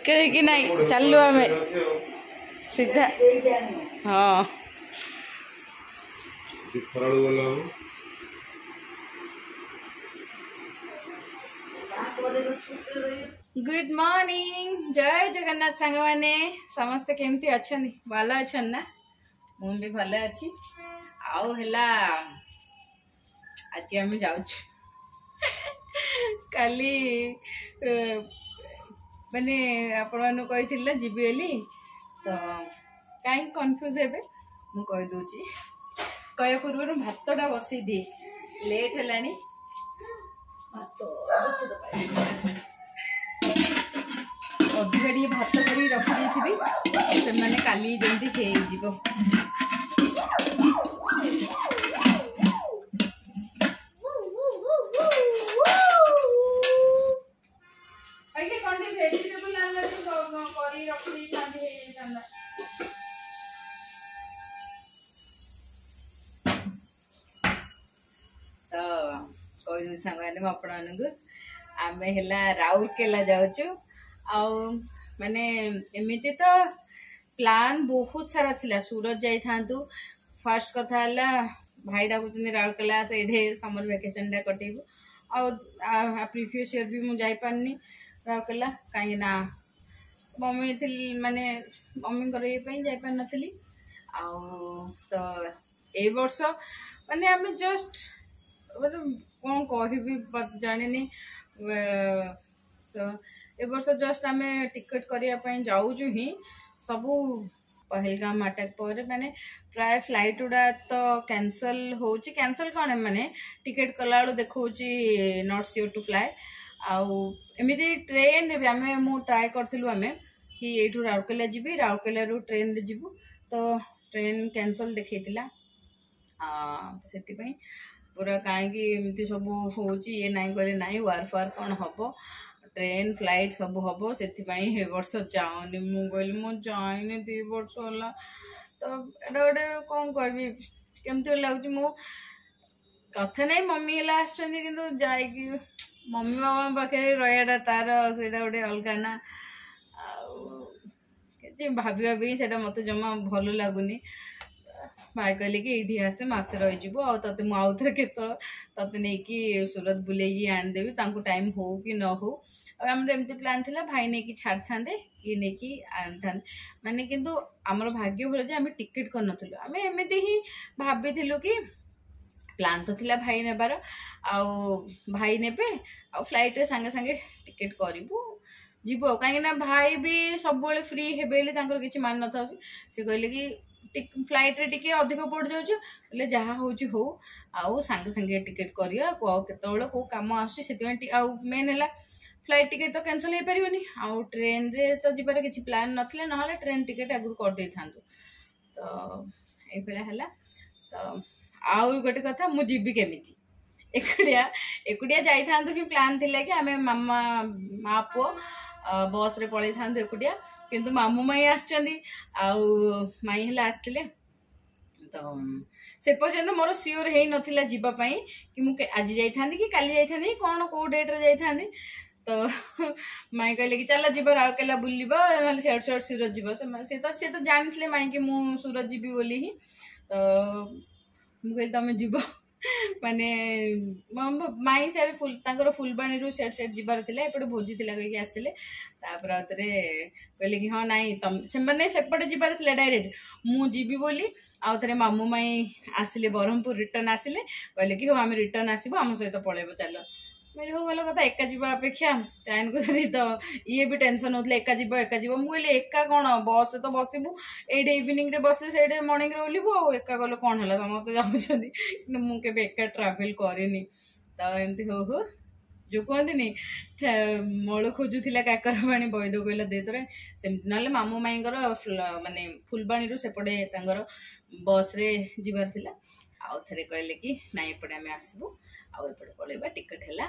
कहीं नहीं चलू आम सीधा हाँ गुड मॉर्निंग जय जगन्नाथ सांग मैंने समस्ते केमती अच्छा भल अच्छा ना मु भी भल अच्छी आउ है आज आम जाऊँ काली माने आपण कही जीवी बोली तो कहीं कन्फ्यूज हे मु कहीदे कह पूर्व भातटा बसई दिए लेट है भात अधिक भात कर रखी से मैंने काली जमी हो कही सांग आम है राउरकेला जाऊँ माने एमती तो प्लान बहुत सारा थिला सूरत जाई फर्स्ट कथा भाई डाकुचंदी राउरकेला से समर वेकेशन डे कटेबू आ प्रीवियस ईयर भी मुझे पारनी राउरकेला कहीं ना मम्मी थी माने मम्मी जापार नी तो ए वर्ष माने आम जस्ट कौन कह जानी तो ए वर्ष जस्ट आम टिकट करने जाऊँ ही सबू पहलगाम अटैक पर माने प्राय फ्लाइट गुड़ा तो कैंसल हो कैंसल कौन माने टिकट कला देखा नॉट श्योर टू फ्लाई आमती ट्रेन भी आम मु ट्राए करूँ आम कि ये राउरकेला जी राउरकेला ट्रेन रे जीवु तो ट्रेन कैंसल देखा से पूरा कहीं सब हो ये नाई करे नाई वार फार कौन हम ट्रेन फ्लाइट सब हम से वर्ष जाऊनी मुझे मु जाइनी 2 वर्ष है तो एटा गोटे कौन कहि केमती लगुच मु कथा नहीं मम्मी कि मम्मी बाबा पाखे रहा तार से गोटे अलग ना भाभी भाभी से मत जमा भल लगुनि भाई कहले कि ये आसे मसे रही ते मुझे के ते नहीं सूरत बुले आनीदेवी टाइम हो कि न हो एमती प्लान थिला भाई नहीं कि छाड़ था ये नहीं कि आनी था माने किंतु आमर भाग्य भल जे आम टिकेट कर नुँ आम एमती ही भाभी कि प्लान तो थिला भाई नेबार भाई नेबे आ फ्लाइट रे सांगे सांगे टिकेट करूँ जीव कहीं भाई भी सब फ्री हे कि मान न से कहले कि फ्लाइट रे टिके अधिक पड़ जाऊँ जहाँ हो आउ सांगे सांगे टिकेट करिया केतबेले को काम आसी मेन है फ्लाइट टिकेट तो कैंसल हो पारिबनी आउ ट्रेन रे तो जीवार किसी प्लान नथिले ना ट्रेन टिकेट आगु कर दे था तो ये है तो आउ गोटे कथा मु जीवी केमिति एकुटिया जाई थांतु ही प्लान थिला कि आमे मामा माँ पुओ बस रे पड़े था एकुटिया किंतु मामू माई आसचंदी माई हेला आसतिले तो से पर्यंत मोर सियोर है नथिला जीवा पई कि मु आज जाई थांदी कि काली जाई थांदी कोन को डेट रे जाई थांदी तो माई कहले कि चल जीव राउरकेला बुलब ना सेठ सेठ सूरत जीव से तो जानी माई कि मु सूरत जीवी बोली ही तो मुझे तुम जीव माने माई सारे फुलबाणी सेठ सेठ जीवार थिला एपटे भोजी थिला कहीं आसते कहले कि हाँ नाई तुम सेपटे जीवार थिला डायरेक्ट मु जीवी बोली आउ थे मामू माई आसिले ब्रह्मपुर रिटर्न आसिले कहले कि हाँ आम रिटर्न आसबू आम सहित पलैब चल मैं हो भल कथा एका जीवा अपेक्षा चाइन को तो ये भी टेंशन होता एका जीव मुझे एका कौन बस तो बसबू ये इवनिंग रे बसले से मर्णिंग रे ओल्लू आ एका गले कौन है समस्त जाऊँगी मुझे एका ट्राभेल करनी तो एमती हो जो कहती मल खोजुला काकर पानी बैद कहला दे तोरे ना मामू माई माने फुलबाणी सेपटे बस रे जीवार थिला आउ थे कहले कि ना एपटे आम आसबू आउपटे पलैबा टिकेट है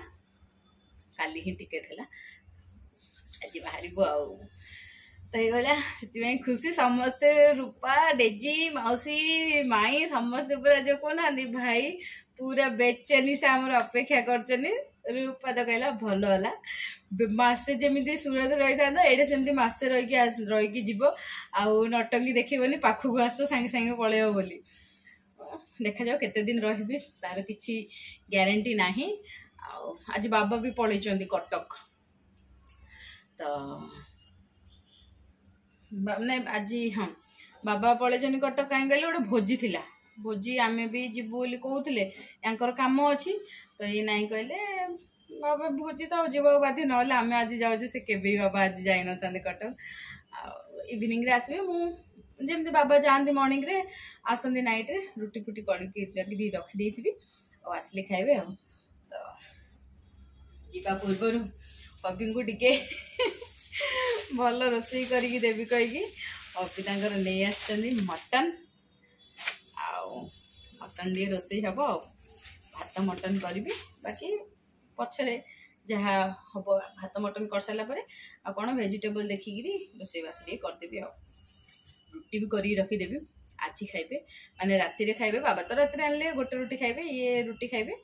काली ही टिकेट है आज बाहर तो ये खुशी समस्ते रूपा डेजी मौसी माई समस्ते पूरा जो कहना भाई पूरा बेचैनी से आमर अपेक्षा कर रूपा तो कहला भल है मसे जमी सूरत रही था ये सेमती मसे रही जीव आउ नटंकी देखनी पाखक आस सांगे सांगे पलैब बोली देखा जाओ केते दिन रही तार किसी ग्यारंटी नहीं। आज बाबा भी पलैं कटक तो नहीं आज हाँ बाबा पलैं कटक कहीं गले गोटे भोजी थिला भोजी आमे भी जीवु बोली कहते यांकर काम अच्छी तो ये नहीं कहले बाबा भोजी तो जीव बाध्य ना आम आज जाऊँ से केवे बाबा आज जाई न कटक इवनिंग रे आसबे जमी बाबा जाती मर्णिंग रे आसती नाइट रे रुटी फुटी करके रखी आसले खाइबे तो जीवा पूर्वर अभी को टिके भल रोसई करके देवी कहीकि अभी तक नहीं आसछन्ती मटन मटन दिए रोसई हम भात मटन करी बाकी पछरे जहाँ हम भात मटन कर सारापर आ कौन वेजिटेबल देखिकी रोसई बास टे करदेवी रुटी भी कर रखीदेवी आज खाइबे माने राति रे खाइबे बाबा तो राति आनले गोटे रुटी खाइबे ये रुटी खाइबे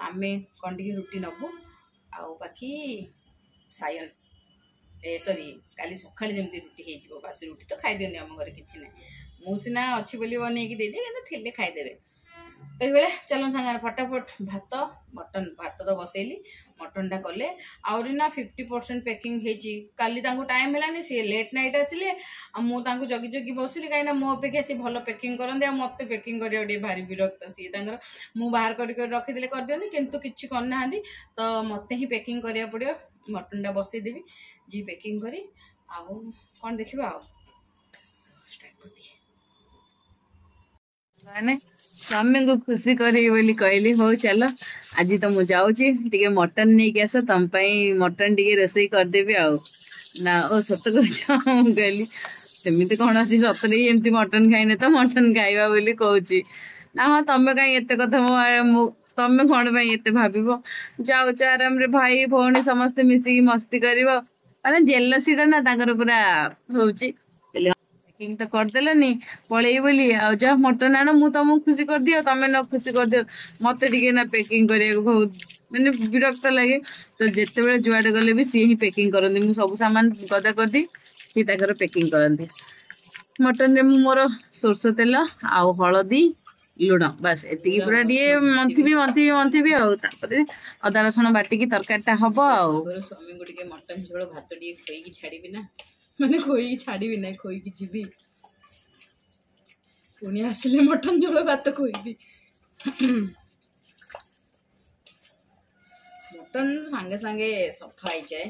आमे कौन टी रुटी नबू बाकी सायन सॉरी काली सकाଳେ जमी रुटी हो बासी रुटी तो खाई दिखते आम घर किसी ना मुझना अच्छी बोली बनई देदे कि खाईदे तो ये चलो सांगे फटाफट भात मटन भात तो बसैली मटन टा कले आहरी ना 50% पैकिंग काली टाइम है सी लेट नाइट आसिले मुझे जगी जगी बसिली कहीं मो अपेक्षा सी भल पैकिंग करते मत पैकिंग करा भारी विरक्त सी मु बाहर कर रखीदे कर दिखती कितु किसी करना तो मत ही पैकिंग करा पड़ो मटन टा बसईदेवी जी पैकिंग करी कौन देखा स्टार्ट कर दिए मैंने स्वामी को खुशी करी बोली कहली हो चल आज तो मुझे जाऊँगी मटन नहीं कि आस तुम मटन टी रोसई करदेवी ना ओ सत कहली सेमती कौन अच्छी सतरे एमती मटन खाइने तो मटन खाइबा बोली कहूँ ना हाँ तुम कहीं एत कथा तुम कौन एत भाव जाऊच आराम रे भाई भौणी समस्ते मिसिकी मस्ती कर माने जेलसीटा ना पूरा होची पैकिंग तो करदेलनी पलैबी बोली जा मटन आण मु तुमको खुशी कर दियो तमें न खुशी कर दियो मत टे ना पैकिंग करा बहुत मैंने विरक्त लगे तो जिते बड़े जुआडे गले भी सी ही पैकिंग करती मुझे सब सामान गदा कर दी सी पैकिंग करती मटन रे मोर सोरष तेल आउ हलदी लुण बस एति पूरा टे मंथी अदा रसुण बाटिकी तरकारीटा हम स्वामी को मटन झोल भात टे खोई छाड़ी ना मैंने खोई छाड़ी ना खोई जीवी पुणी आसिले मटन झोल भात खोई मटन सांगे सांगे सफा हो जाए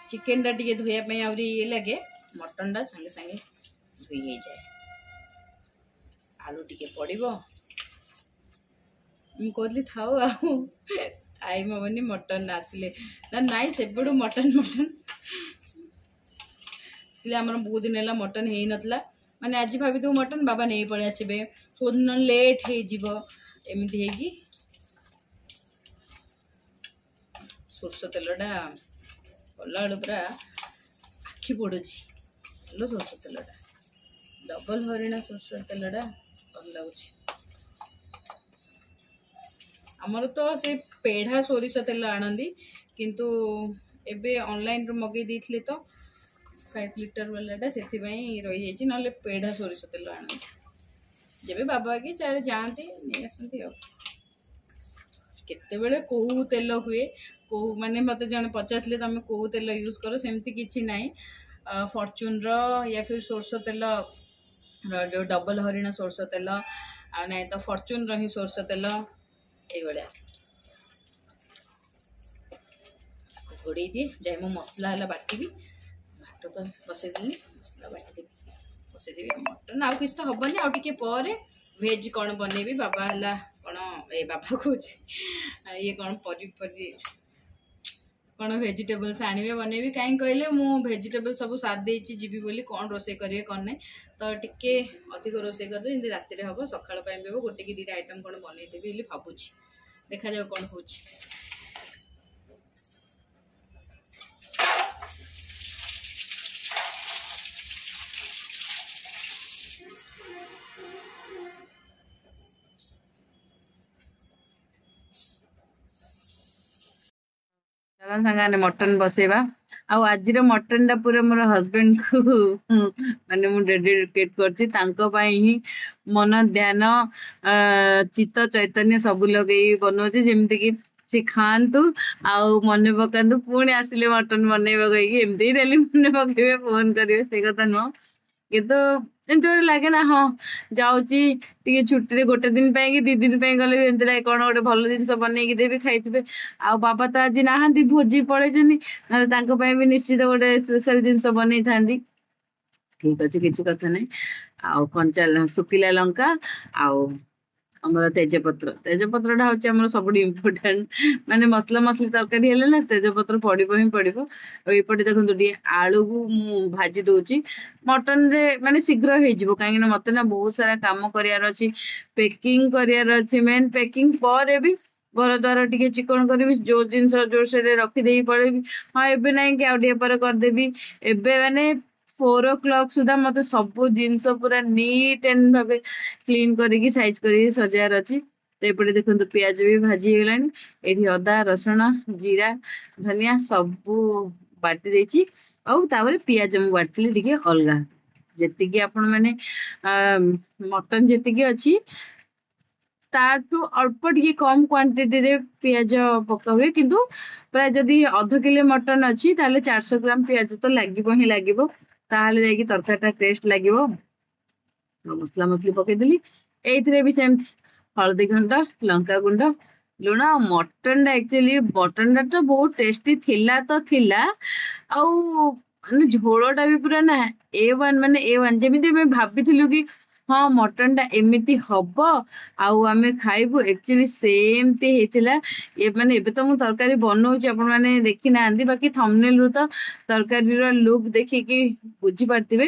चिकेन टा टे धोयापी आहरी ये लगे मटन टा सांगे सांगे धोई हो जाए आलू टे पड़ो कहली थाऊ टाइम हेनी मटन आसिले ना नाई से मटन मटन आमर बहुत दिन है मटन हो नाला माने आज भाभी तो मटन बाबा नहीं पड़े आसबे कौ दिन लेट होमती है सोरष तेलटा कला पूरा आखि पड़ू सोरष तेलटा डबल हरिणा सोरष तेलटा भल लगुच आमर तो से पेढ़ा सोरिष तेल आनंदी किंतु एबे ऑनलाइन रो मगे देथिले तो 5 लिटर वालाटा से रही जाइए ना पेढ़ा सोरिष तेल आन जब बाबा कि सारे जाती नहीं आसती केते कौ तेल हुए कौ माने मत जन पचारे तुम कौ तेल यूज कर सेमती किसी ना फॉर्च्यून या फिर सोरष तेल जो डबल हरिणा सोरष तेल आ ना तो फॉर्च्यून री सोरष तेल ये घोड़े दिए जाए मो मसला है बाटी भात तो बसईदेली मसला बाटी बसईदेवी मटन आउ किसी तो हेनी आउ टे पर भेज कौन बनैबी बाबा है कौन ए बाबा कह ये कौन परी कौन भेजिटेबल्स आने बनैबी कहीं कहले मु भेजिटेबल सब साथ देती जीवी बोली कौन रोसे करेंगे कौन नहीं तो टिके अधिक रोसे करदे राति हम सका गोटे कि 2टा आइटम कौन बनईदेवी भावुँ देखा जाओ कौन हो। ସାଙ୍ଗମାନେ ମଟନ ବସେଇବା। ଆଉ ଆଜିର ମଟନ ଟା ପୁରା ମୋର ହଜବେଣ୍ଡ କୁ ମାନେ ମୁଁ ଡେଡିକେଟ କରିଛି, ତାଙ୍କ ପାଇଁ ହିଁ ମନ ଧ୍ୟାନ ଚିତ୍ତ ଚୈତନ୍ୟ ସବୁ ଲଗେଇ ବନଉଛି, ଯେମିତି କି ସେ ଖାଆନ୍ତୁ ଆଉ ମନେ ପକାନ୍ତୁ, ପୁଣି ଆସିଲେ ମଟନ ବନେଇବା କହିକି ଏମିତି ଡେଲି ମନେ ପକେଇବେ, ଫୋନ କରିବେ, ସେଇ କଥା ନୁହଁ। କିନ୍ତୁ ଏମିତି ଗୋଟେ ଲାଗେ ନା, ହଁ ଯାଉଛି ଟିକେ ଛୁଟିରେ ଗୋଟେ ଦିନ ପାଇଁ କି 2 ଦିନ ପାଇଁ ଗଲେ ବି ଏମିତି ଲାଗେ କଣ ଗୋଟେ ଭଲ ଜିନିଷ ବନେଇକି ଦେବି ଖାଇଥିବେ। ଆଉ ବାବା ତ ଆଜି ନାହାନ୍ତି, ଭୋଜି ପଳେଇଛନ୍ତି, ନହେଲେ ତାଙ୍କ ପାଇଁ ବି ନିଶ୍ଚିତ ଗୋଟେ ସ୍ପେଶାଲ ଜିନିଷ ବନେଇଥାନ୍ତି। ଠିକ ଅଛି, କିଛି କଥା ନାହିଁ। ଆଉ କଞ୍ଚା ଶୁଖିଲା ଲଙ୍କା ଆଉ ଆମର ତେଜପତ୍ର ଟା ହଉଛି ଆମର ସବୁଠୁ ଇମ୍ପୋର୍ଟାଣ୍ଟ, ମାନେ ମସଲା ମସଲି ତରକାରୀ ହେଲେ ନା ତେଜପତ୍ର ପଡିବ ହିଁ ପଡିବ। ଆଉ ଏପଟେ ଦେଖନ୍ତୁ ଟିକେ ଆଳୁକୁ ମୁଁ ଭାଜି ଦଉଛି। ମଟନ ରେ ମାନେ ଶୀଘ୍ର ହେଇଯିବ, କାହିଁକି ନା ମତେ ନା ବହୁତ ସାରା କାମ କରିବାର ଅଛି, ପେକିଂ କରିବାର ଅଛି। ମେନ୍ ପେକିଂ ପରେ ବି ଘର ଦ୍ୱାର ଟିକେ ଚିକଣ କରିବି, ଯୋଉ ଜିନିଷ ଜୋରସୋରରେ ରଖିଦେଇ ପଳେଇବି, ହଁ ଏବେ ନାଇଁ କି ଆଉ ଟିକେ ପରେ କରିଦେବି। ଏବେ ମାନେ 4 o'clock ସୁଦ୍ଧା ମତେ ସବୁ ଜିନିଷ ପୁରା ନିଟ୍ ଆଣ୍ଡ ଭାବେ କ୍ଲିନ କରିକି ସାଇଜ କରିକି ସଜାଇବାର ଅଛି। ତ ଏପଟେ ଦେଖନ୍ତୁ ପିଆଜ ବି ଭାଜି ହେଇଗଲାଣି, ଏଇଠି ଅଦା ରସୁଣ ଜିରା ଧନିଆ ସବୁ ବାଟି ଦେଇଛି। ଆଉ ତାପରେ ପିଆଜ ମୁଁ ବାଟିଥିଲି ଟିକେ ଅଲଗା, ଯେତିକି ଆପଣ ମାନେ ମଟନ ଯେତିକି ଅଛି ତାଠୁ ଅଳ୍ପ ଟିକେ କମ କ୍ୱାଣ୍ଟିଟିରେ ପିଆଜ ପକା ହୁଏ, କିନ୍ତୁ ପ୍ରାୟ ଯଦି ½ କିଲୋ ମଟନ ଅଛି ତାହେଲେ 400 ଗ୍ରାମ ପିଆଜ ତ ଲାଗିବ ହିଁ ଲାଗିବ, ତାହେଲେ ଯାଇକି ତରକାରୀ ଟା ଟେଷ୍ଟ ଲାଗିବ। ମସଲା ମସଲି ପକେଇଦେଲି, ଏଇଥିରେ ବି ସେମିତି ହଳଦୀ ଗୁଣ୍ଡ, ଲଙ୍କା ଗୁଣ୍ଡ, ଲୁଣ। ଆଉ ମଟନ ଟା ଆକ୍ଚୁଆଲି ମଟନ ଟା ତ ବହୁତ ଟେଷ୍ଟି ଥିଲା ତ ଥିଲା, ଆଉ ମାନେ ଝୋଳ ଟା ବି ପୁରା ନା A1, ମାନେ A1, ଯେମିତି ଆମେ ଭାବିଥିଲୁ କି ହଁ ମଟନ ଟା ଏମିତି ହବ ଆଉ ଆମେ ଖାଇବୁ, ଆକ୍ଚୁଆଲି ସେମିତି ହେଇଥିଲା। ମାନେ ଏବେ ତ ମୁଁ ତରକାରୀ ବନଉଛି, ଆପଣ ମାନେ ଦେଖି ନାହାନ୍ତି, ବାକି ଥମ୍ବନେଲ ରୁ ତ ତରକାରୀର ଲୁକ୍ ଦେଖିକି ବୁଝିପାରିଥିବେ।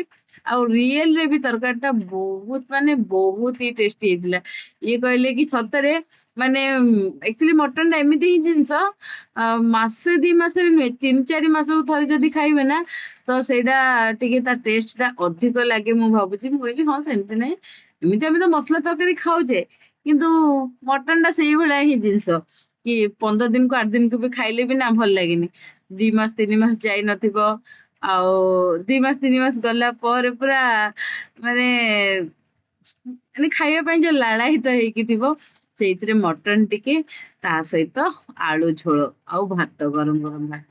ଆଉ ରିଏଲ ରେ ବି ତରକାରୀ ଟା ବହୁତ ମାନେ ବହୁତ ହି ଟେଷ୍ଟି ହେଇଥିଲା। ଇଏ କହିଲେ କି ସତରେ ମାନେ ଆକ୍ଚୁଆଲି ମଟନ ଟା ଏମିତି ହିଁ ଜିନିଷ, ମାସେ 2 ମାସରେ ନୁହେଁ, 3-4 ମାସକୁ ଥରେ ଯଦି ଖାଇବେ ନା ତ ସେଇଟା ଟିକେ ତା ଟେଷ୍ଟ ଟା ଅଧିକ ଲାଗେ ମୁଁ ଭାବୁଛି। ମୁଁ କହିଲି ହଁ ସେମିତି ନାହିଁ, ଏମିତି ଆମେ ତ ମସଲା ତରକାରୀ ଖାଉଛେ, କିନ୍ତୁ ମଟନ ଟା ସେଇଭଳିଆ ହିଁ ଜିନିଷ କି 15 ଦିନକୁ 8 ଦିନକୁ ବି ଖାଇଲେ ବି ନା ଭଲ ଲାଗେନି। 2 ମାସ 3 ମାସ ଯାଇ ନଥିବ, ଆଉ 2 ମାସ 3 ମାସ ଗଲା ପରେ ପୁରା ମାନେ ମାନେ ଖାଇବା ପାଇଁ ଯୋଉ ଲାଳାୟିତ ହେଇକି ଥିବ, ସେଇଥିରେ ମଟନ ଟିକେ, ତା ସହିତ ଆଳୁ ଝୋଳ ଆଉ ଭାତ, ଗରମ ଗରମ ଭାତ,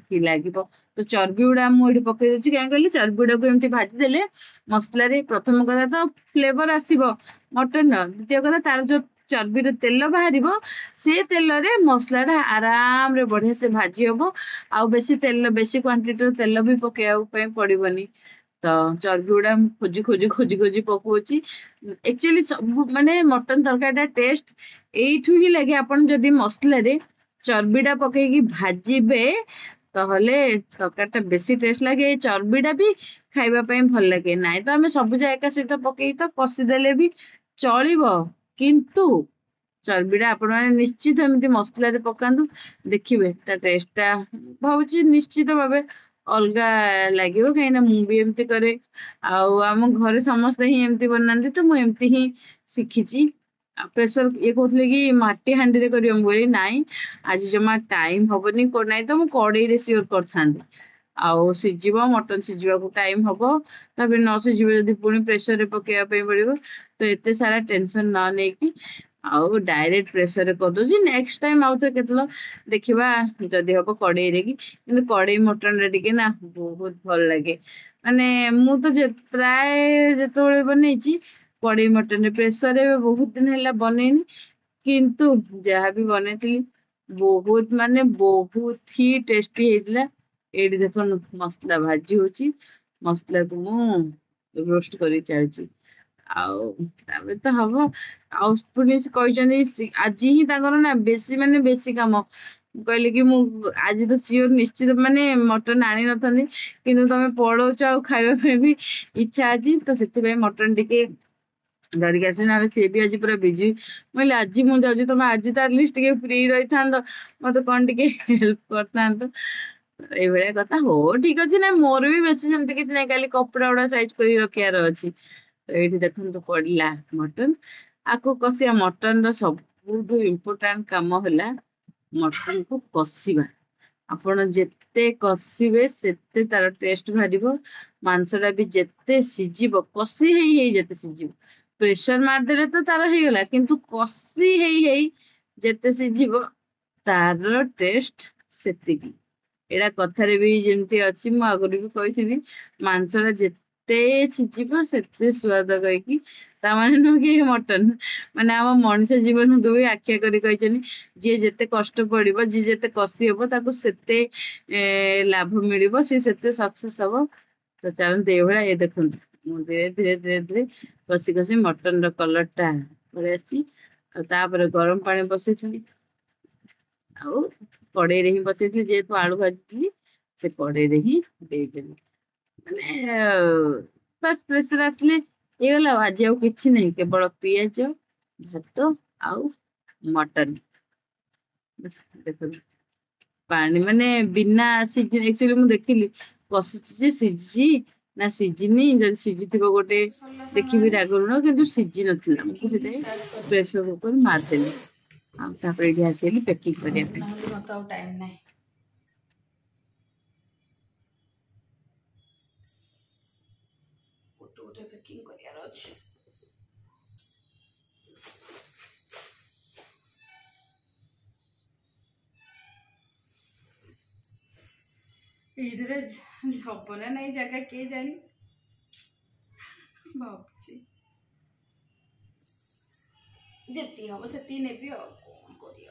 କି ଲାଗିବ। ତ ଚର୍ବି ଗୁଡା ମୁଁ ଏଠି ପକେଇ ଦଉଛି, କାହିଁ କହିଲେ ଚର୍ବି ଗୁଡାକୁ ଏମିତି ଭାଜି ଦେଲେ ମସଲାରେ ପ୍ରଥମ କଥା ତ ଫ୍ଲେଭର ଆସିବ ମଟନ, ଦ୍ୱିତୀୟ କଥା ତାର ଯୋଉ ଚର୍ବିର ତେଲ ବାହାରିବ, ସେ ତେଲରେ ମସଲା ଟା ଆରାମରେ ବଢିଆ ସେ ଭାଜି ହବ। ଆଉ ବେଶୀ ତେଲ, ବେଶୀ କ୍ୱାଣ୍ଟିଟିର ତେଲ ବି ପକେଇବା ପାଇଁ ପଡିବନି। ତ ଚର୍ବି ଗୁଡା ମୁଁ ଖୋଜି ପକଉଛି। ଆକ୍ଚୁଆଲି ସବୁ ମାନେ ମଟନ ତରକାରୀ ଟା ଟେଷ୍ଟ ଏଇଠୁ ହିଁ ଲାଗେ, ଆପଣ ଯଦି ମସଲାରେ ଚର୍ବି ଟା ପକେଇକି ଭାଜିବେ ତାହେଲେ ତରକାରୀ ଟା ବେଶୀ ଟେଷ୍ଟ ଲାଗେ। ଏଇ ଚର୍ବି ଟା ବି ଖାଇବା ପାଇଁ ଭଲ ଲାଗେ, ନାଇଁ ତ ଆମେ ସବୁ ଯାକ ଏକା ସହିତ ପକେଇକି ତ କଷିଦେଲେ ବି ଚଳିବ, କିନ୍ତୁ ଚର୍ବିଟା ଆପଣ ମାନେ ନିଶ୍ଚିତ ଏମିତି ମସଲାରେ ପକାନ୍ତୁ, ଦେଖିବେ ତା ଟେଷ୍ଟ ଟା ଭାବୁଛି ନିଶ୍ଚିତ ଭାବେ ଅଲଗା ଲାଗିବ। କାହିଁକିନା ମୁଁ ବି ଏମିତି କରେ, ଆଉ ଆମ ଘରେ ସମସ୍ତେ ହିଁ ଏମିତି ବନାନ୍ତି, ତ ମୁଁ ଏମିତି ହିଁ ଶିଖିଛି। ଆଉ ପ୍ରେସର ଇଏ କହୁଥିଲେ କି ମାଟି ହାଣ୍ଡିରେ କରିବ, ମୁଁ କହିଲି ନାଇଁ ଆଜି ଜମା ଟାଇମ ହବନି, ନାଇଁ ତ ମୁଁ କଡେଇରେ ସିଓର କରିଥାନ୍ତି। ଆଉ ସିଝିବ, ମଟନ ସିଝିବାକୁ ଟାଇମ ହବ, ତାପରେ ନ ସିଝିବ ଯଦି ପୁଣି ପ୍ରେସରରେ ପକେଇବା ପାଇଁ ପଡିବ। ତ ଏତେ ସାରା ଟେନସନ ନ ନେଇକି ଆଉ ଡାଇରେକ୍ଟ ପ୍ରେସରରେ କରିଦଉଛି। ନେକ୍ସଟ ଟାଇମ ଆଉ ଥରେ କେତେବେଳେ ଦେଖିବା ଯଦି ହବ କଡେଇରେ କି, କିନ୍ତୁ କଡେଇ ମଟନ ରେ ଟିକେ ନା ବହୁତ ଭଲ ଲାଗେ। ମାନେ ମୁଁ ତ ପ୍ରାୟ ଯେତେବେଳେ ବନେଇଛି କଡେଇ ମଟନରେ, ପ୍ରେସରରେ ବହୁତ ଦିନ ହେଲା ବନେଇନି, କିନ୍ତୁ ଯାହାବି ବନେଇଥିଲି ବହୁତ ମାନେ ବହୁତ ହି ଟେଷ୍ଟି ହେଇଥିଲା। ଏଇଠି ଦେଖନ୍ତୁ ମସଲା ଭାଜି ହଉଛି, ମସଲାକୁ ମୁଁ ରୋଷ୍ଟ କରି ଚାଲିଛି, ଆଉ ତାପରେ ତ ହବ। ଆଉ ପୁଣି ସେ କହିଛନ୍ତି ଆଜି ହିଁ ତାଙ୍କର ନା ବେଶୀ ମାନେ ବେଶୀ କାମ। କହିଲେ କି ମୁଁ ଆଜି ତ ସିଓର ନିଶ୍ଚିତ ମାନେ ମଟନ ଆଣି ନଥାନ୍ତି, କିନ୍ତୁ ତମେ ପଳଉଛ ଆଉ ଖାଇବା ପାଇଁ ବି ଇଚ୍ଛା ଅଛି, ତ ସେଥିପାଇଁ ମଟନ ଟିକେ ଧରିକି ଆସିଲି, ନହେଲେ ସିଏ ବି ଆଜି ପୁରା ବିଜି। ମୁଁ କହିଲି ଆଜି ମୁଁ ଯାଉଛି, ତମେ ଆଜି ତ ଆଟଲିଷ୍ଟ ଟିକେ ଫ୍ରି ରହିଥାନ୍ତ, ମତେ କଣ ଟିକେ ହେଲ୍ପ କରିଥାନ୍ତ। ଏଇଭଳିଆ କଥା। ହଉ ଠିକ ଅଛି, ନା ମୋର ବି ବେଶୀ ସେମିତି କିଛି ନାହିଁ, କାଲି କପଡା ଗୁଡା ସାଇଜ କରି ରଖିବାର ଅଛି। ତ ଏଇଠି ଦେଖନ୍ତୁ ପଡିଲା ମଟନ, ଆକୁ କଷିବା। ମଟନ ର ସବୁଠୁ ଇମ୍ପୋର୍ଟାଣ୍ଟ କାମ ହେଲା ମଟନ କୁ କଷିବା। ଆପଣ ଯେତେ କଷିବେ ସେତେ ତାର ଟେଷ୍ଟ ବାହାରିବ। ମାଂସଟା ବି ଯେତେ ସିଝିବ, କଷି ହେଇ ଯେତେ ସିଝିବ, ପ୍ରେସର ମାରିଦେଲେ ତ ତାର ହେଇଗଲା, କିନ୍ତୁ କଷି ହେଇ ଯେତେ ସିଝିବ ତାର ଟେଷ୍ଟ ସେତିକି। ଏଇଟା କଥାରେ ବି ଯେମିତି ଅଛି, ମୁଁ ଆଗରୁ ବି କହିଥିଲି, ମାଂସଟା ଯେତେ ସିଝିବ ସେତେ ସୁଆଦ କହିକି। ତାମାନେ ନୁହେଁ କି ମଟନ, ମାନେ ଆମ ମଣିଷ ଜୀବନକୁ ବି ଆଖ୍ୟା କରି କହିଛନ୍ତି, ଯିଏ ଯେତେ କଷ୍ଟ ପଡିବ, ଯିଏ ଯେତେ କଷି ହବ, ତାକୁ ସେତେ ଲାଭ ମିଳିବ, ସିଏ ସେତେ ସକ୍ସେସ୍ ହବ। ତ ଚାଲନ୍ତୁ ଏଇଭଳିଆ, ଏ ଦେଖନ୍ତୁ ମୁଁ ଧୀରେ ଧୀରେ ଧୀରେ ଧୀରେ କଷି କଷି ମଟନର କଲରଟା ପଳେଇ ଆସିଛି। ଆଉ ତାପରେ ଗରମ ପାଣି ବସେଇଥିଲି, ଆଉ କଡେଇରେ ହିଁ ବସେଇଥିଲି, ଯେହେତୁ ଆଳୁ ଭାଜିଥିଲି ସେ କଡେଇରେ ହିଁ ଦେଇଦେଲି। ମାନେ ବାସ୍ ପ୍ରେସର ଆସିଲେ ହେଇଗଲା, ଆଜି ଆଉ କିଛି ନାହିଁ, କେବଳ ପିଆଜ, ଭାତ ଆଉ ମଟନ। ଦେଖନ୍ତୁ ପାଣି ମାନେ ବିନା ସିଝି, ଆକ୍ଚୁଆଲି ମୁଁ ଦେଖିଲି କଷୁଛି ଯେ ସିଝି ନା ସିଝିନି, ଯଦି ସିଝିଥିବ ଗୋଟେ ଦେଖିବି ରାଗ ଲୁଣ, କିନ୍ତୁ ସିଝି ନଥିଲା, ମୁଁ ସେଥିପାଇଁ ପ୍ରେସର କୁକର ମାରିଦେଲି। ଆଉ ତାପରେ ଏଠି ଆସିଲି ପ୍ୟାକିଂ କରିବା ପାଇଁ। ନହେଲେ ମତେ ଆଉ ଟାଇମ୍ ନାହିଁ। ଗୋଟେ ପ୍ୟାକିଂ କରିବାର ଅଛି। ଏଇଥିରେ ହବ ନା ନାଇଁ ଜାଗା କିଏ ଜାଣି, ଭାବୁଛି ଯେତିକି ହବ ସେତିକି ନେବି, ଆଉ କଣ କରିବ।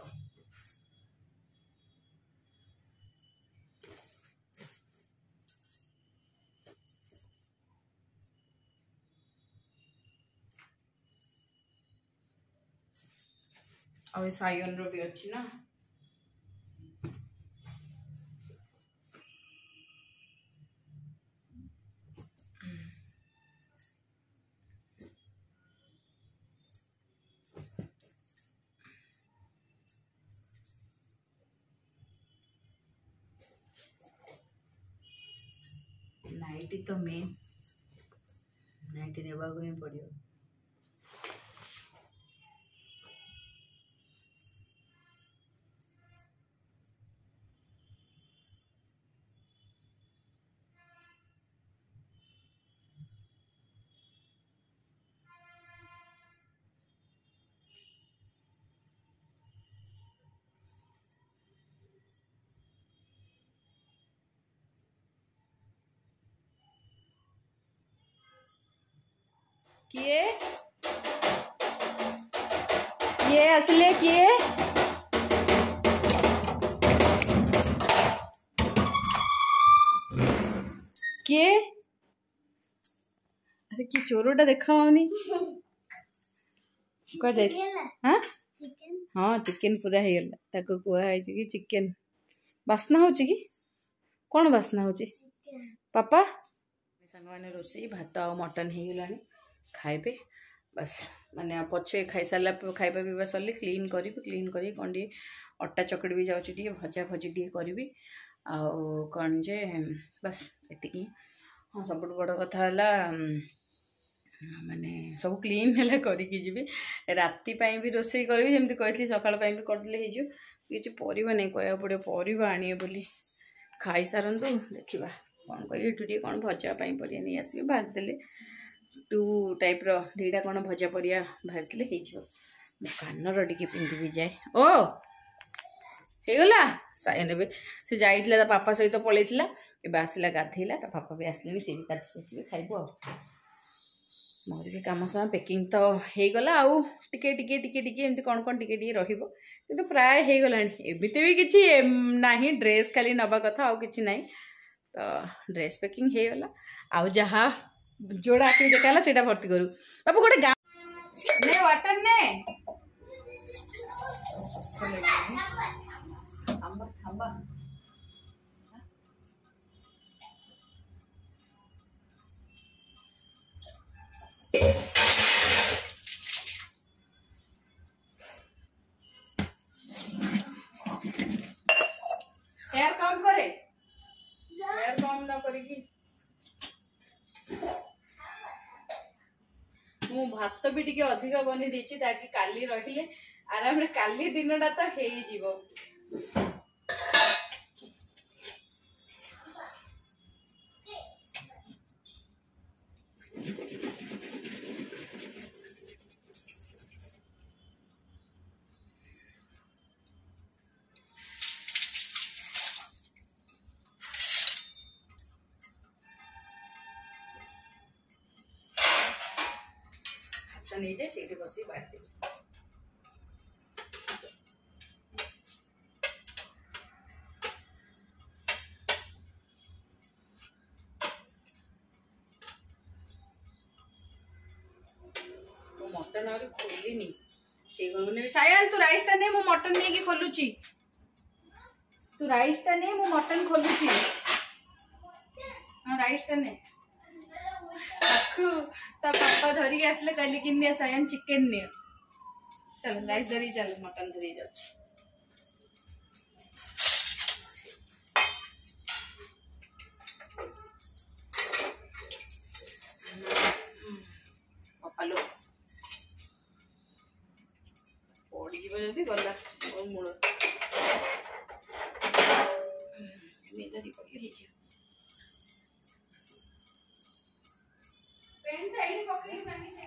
ଆଉ ଏ ସାୟନର ବି ଅଛି ନା। ନାଇଟି ତ ମେନ୍, ନାଇଟି ନେବାକୁ ହିଁ ପଡିବ। किए किए असले किए किए अरे कि चोरोटा देखा हाँ हाँ चिकेन पूरा हो गला, ताको कुआ कि चिकेन बास्ना हो कि कौन बास्ना हो पापा सांग मैंने रोसे भात आ मटन हो गला खाइबे बस। माने पछे खाई सारा खाइबा पीवा सरले क्लीन करी कौन टे अटा चकड़ी भी जाऊँगी, भजा भजी टे करी कौन जे बस एति। हाँ सब बड़ कथा है माने सब क्लीन है करके जी राति भी रोसे करी जमी कही सका भी करदे किसी परिवा नहीं कह पड़े परिवा आने बोली खाई सारतु देखा कौन कह ये कौन भजापी परिया नहीं आसवे भाजदे टू टाइप दीटा कौन भजा परिया भाजदे हो कानर टे पिंधि जाए ओ होगला सायन भी से जाइला पापा सहित पलैला ए आसला गाधेला पापा भी आसले सी भी गाधे आसवे खाइबू आ मोर भी कम समय पैकिंग तो हो गला आउ टिके टिके टिके टिके एमती कौन कौन टिके टिके रहिबो किंतु प्राय हो गलानी एमती भी किछि नाही ड्रेस खाली नबा कथा आउ किछि नाही तो ड्रेस पैकिंग हो गला आउ जहा जोड़ा आखि देखाला सेटा भर्ती करू बाबू गोटे गा ने वाटर ने थांबा थांबा हेयर कम करे हेयर कम न करी मु भात भी टिके अधिक बनी देछि ताकि काली रहिले आराम रे काली दिनटा तो हेई जीवो। ବାସନ ହେଇଯାଏ ସେଇଠି ବସିକି ବାଢ଼ିଦେବି। ମୁଁ ମଟନ ଆହୁରି ଖୋଲିନି, ସେ ଘରକୁ ନେବି। ସାୟନ ତୁ ରାଇସ୍ ଟା ନେ, ମୁଁ ମଟନ ନେଇକି ଖୋଲୁଛି। तू राइस टा ने मु मटन खोलुची। हां राइस टा ने ताकू ता पापा धरी आसले कहली कि ने सायन चिकन ने। चल राइस धरी चल मटन धरी जाउछ। पापा लो पड़ी जीव जदी गला ओ मूल मेजरी पड़ली हे जी पेन साइड पकड़ी मानी से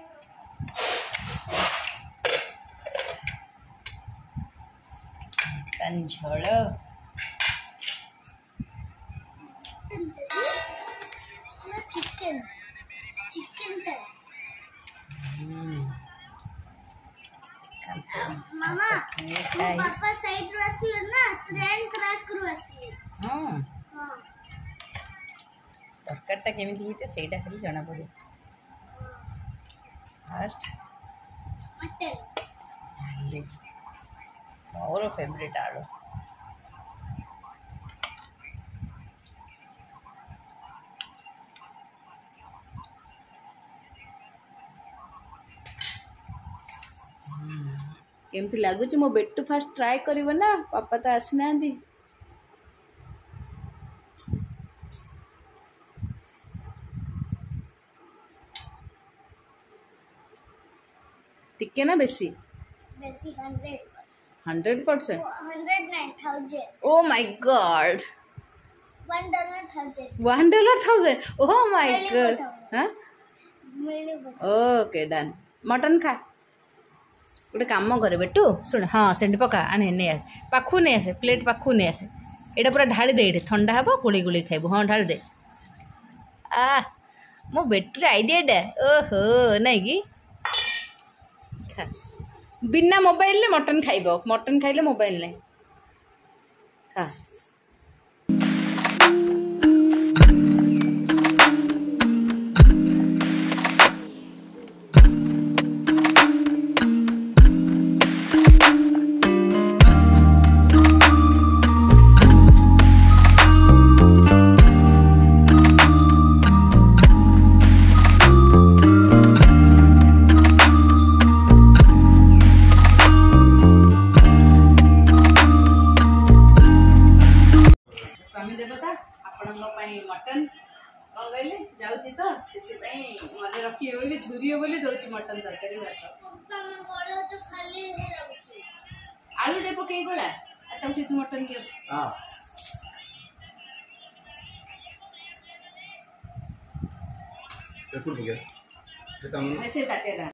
कंझोळ ना चिकन चिकन टा मामा पापा साइड रो आसले ना ट्रेन ट्रैक रो आसले। हां हां तरकारीटा केमिति होइते सेटा खाली जाना पड़े। फर्स्ट मटन मोर फेवरेट आलू केमती लगुच मो बेटू फास्ट ट्राए करिवो ना पापा तो आसीना टिके ना बेसी बेसी 100% 109,000 oh my God $1,1000 oh my God हां ओके डन मटन खा गोटे काम करे बेटू सुन हाँ सेंडी पका आने नहीं आसे पाखु नहीं आसे प्लेट पाखु नहीं आसे एटा पूरा ढाली दे एटे ठंडा हबो गुली गुली खाइबो हाँ ढाली दे आ मो बेटूर आइडिया डा ओहो नहीं कि खा बिना मोबाइल ले मटन खाइबो मटन खाइले मोबाइल नहीं खा स्वामी देवता आपण मटन कौन कहले जाऊँगी तो मन रखिए बोली झुरी बोली दौर मटन तरकारी भात आलू टे पकई गोला तू मटन दियो से ताटे